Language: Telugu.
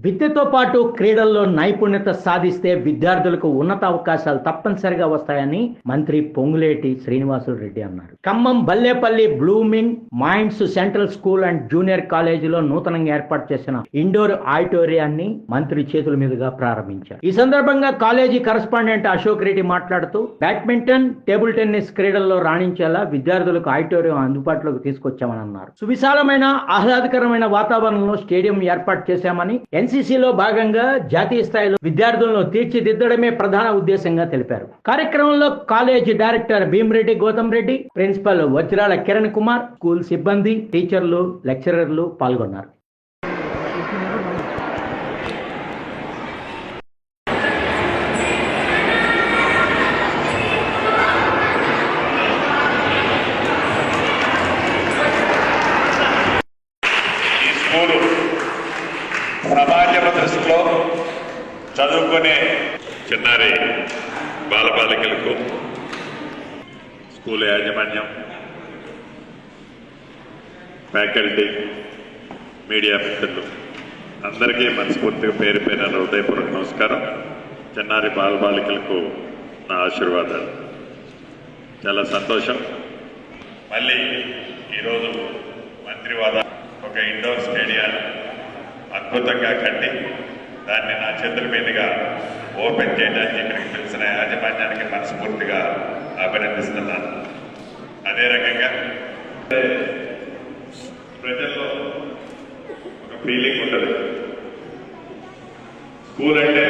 విద్యతో పాటు క్రీడల్లో నైపుణ్యత సాధిస్తే విద్యార్థులకు ఉన్నత అవకాశాలు తప్పనిసరిగా వస్తాయని మంత్రి పొంగులేటి శ్రీనివాసులు రెడ్డి అన్నారు. Khammam Ballepalli blooming minds central school and junior కాలేజీలో నూతనంగా ఏర్పాటు చేసిన ఇండోర్ ఆడిటోరియాన్ని మంత్రి చేతుల మీదుగా ప్రారంభించారు. ఈ సందర్భంగా కాలేజీ కరెస్పాండెంట్ అశోక్ రెడ్డి మాట్లాడుతూ బ్యాడ్మింటన్, టేబుల్ టెన్నిస్ క్రీడల్లో రాణించేలా విద్యార్థులకు ఆడిటోరియం అందుబాటులోకి తీసుకొచ్చామని అన్నారు. సువిశాలమైన ఆహ్లాదకరమైన వాతావరణంలో స్టేడియం ఏర్పాటు చేశామని, ఎన్సీసీలో భాగంగా జాతీయ స్థాయిలో విద్యార్థులను తీర్చిదిద్దడమే ప్రధాన ఉద్దేశంగా తెలిపారు. కార్యక్రమంలో college director Bheemareddy Gautam Reddy, principal Vajrala Kiran Kumar, school సిబ్బంది, టీచర్లు, లెక్చరర్లు పాల్గొన్నారు. సమాజం దృష్టిలో చదువుకునే చిన్నారి బాలబాలికలకు స్కూల్ యాజమాన్యం, ఫ్యాకల్టీ, మీడియా మిత్రులు అందరికీ మనస్ఫూర్తిగా పేరు పైన హృదయపూర్వక నమస్కారం. చిన్నారి బాలబాలికలకు నా ఆశీర్వాదాలు. చాలా సంతోషం. మళ్ళీ ఈరోజు మంత్రివాద ఒక ఇండోర్ స్టేడియాన్ని అద్భుతంగా కట్టి దాన్ని నా చేతుల మీదుగా ఓపెన్ చేయడానికి ఇక్కడికి పిలిచిన యాజమాన్యానికి మనస్ఫూర్తిగా అభినందిస్తున్నాను. అదే రకంగా ప్రజల్లో ఒక ఫీలింగ్ ఉంటుంది, స్కూల్ అంటే